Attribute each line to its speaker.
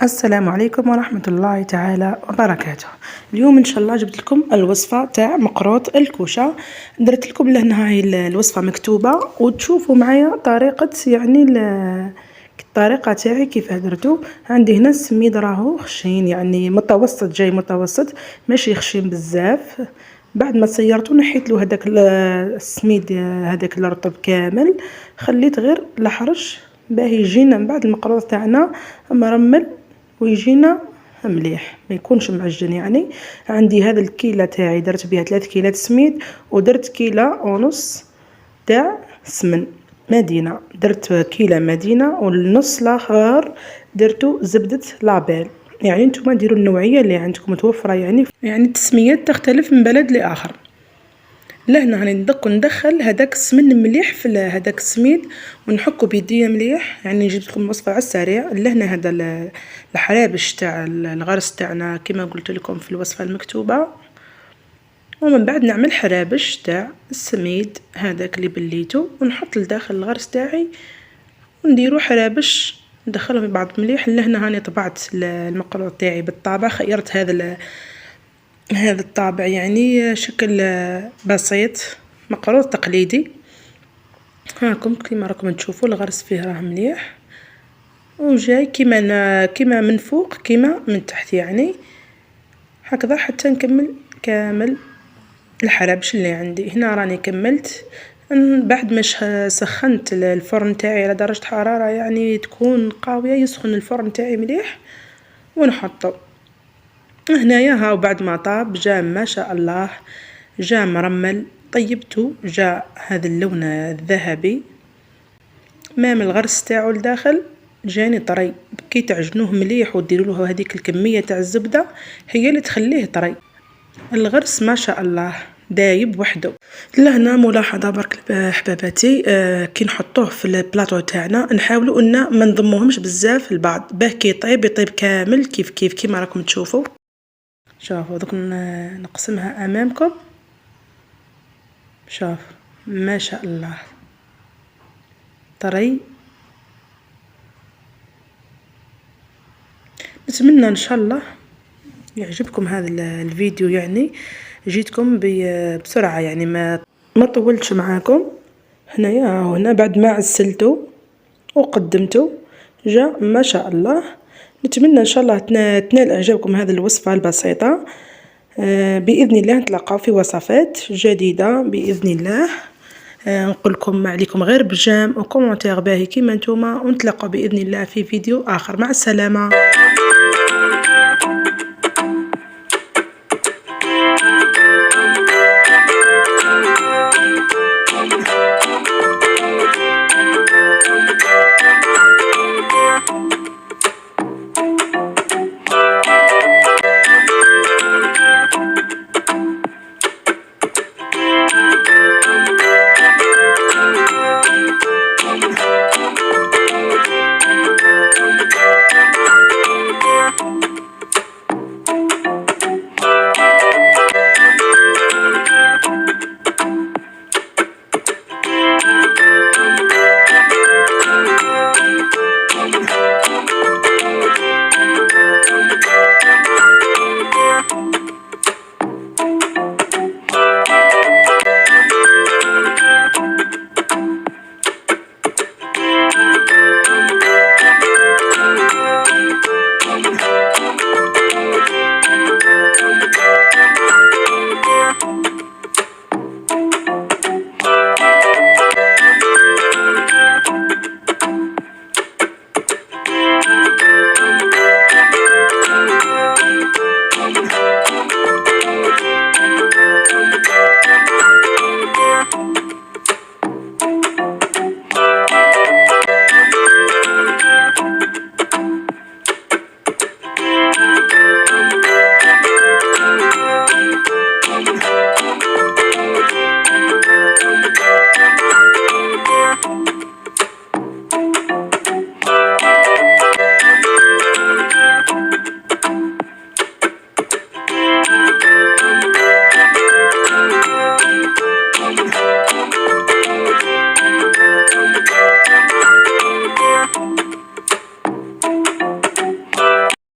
Speaker 1: السلام عليكم ورحمة الله تعالى وبركاته. اليوم ان شاء الله جبت لكم الوصفة تاع مقروط الكوشة. درت لكم لهنا هاي الوصفة مكتوبة وتشوفوا معايا طريقة الطريقة تاعي كيف درتو. عندي هنا السميد راهو خشين يعني متوسط، جاي متوسط ماشي خشين بزاف. بعد ما صيرته نحيت له هذاك السميد هذاك الرطب كامل، خليت غير الحرش باه يجينا من بعد المقروط تاعنا مرمل ويجينا مليح ما يكونش معجن. يعني عندي هذا الكيلة تاعي درت بها 3 كيلات سميد ودرت كيلة ونص تاع سمن مدينة، درت كيلة مدينة والنص الاخر درتو زبدة لابيل. يعني نتوما ديروا النوعية اللي عندكم متوفرة، يعني التسميات تختلف من بلد لاخر. لهنا راني ندخل هذاك السمن مليح في هذاك السميد ونحكو بيديا مليح. يعني جبت لكم وصفه على السريع. لهنا هذا الحرابش تاع الغرس تاعنا كما قلت لكم في الوصفه المكتوبه. ومن بعد نعمل حرابش تاع السميد هذاك اللي بليته ونحط لداخل الغرس تاعي ونديرو حرابش ندخلهم بعض مليح. لهنا هاني طبعت المقروط تاعي بالطابع، خيرت هذا الطابع يعني شكل بسيط مقروط تقليدي. هاكم كيما راكم تشوفوا الغرس فيه راه مليح وجاي كيما من فوق كيما من تحت، يعني هكذا حتى نكمل كامل الحرابش اللي عندي. هنا راني كملت بعد ما سخنت الفرن تاعي على درجة حرارة يعني تكون قوية، يسخن الفرن تاعي مليح ونحطه هنايا. هاو بعد ما طاب جاء ما شاء الله، جاء مرمل طيبته، جاء هذا اللون الذهبي. مام الغرس تاعو لداخل جاني طري، كي تعجنوه مليح وديروا له هذيك الكميه تاع الزبده هي اللي تخليه طري. الغرس ما شاء الله دايب وحده. لهنا ملاحظه برك حباباتي، كي نحطوه في البلاطو تاعنا نحاولوا ان ما نضموهمش بزاف لبعض باه كي يطيب كامل كيف كيما راكم تشوفوا. شوفوا دوك نقسمها امامكم، شوف ما شاء الله طري. نتمنى ان شاء الله يعجبكم هذا الفيديو. يعني جيتكم بسرعه يعني ما طولتش معاكم. هنا بعد ما عسلته وقدمته جاء ما شاء الله. نتمنى ان شاء الله تنال اعجابكم هذه الوصفه البسيطه. باذن الله نتلاقاو في وصفات جديده باذن الله. نقول لكم ما عليكم غير بجام وكومونتير باهي كيما نتوما، ونتلاقاو باذن الله في فيديو اخر. مع السلامه.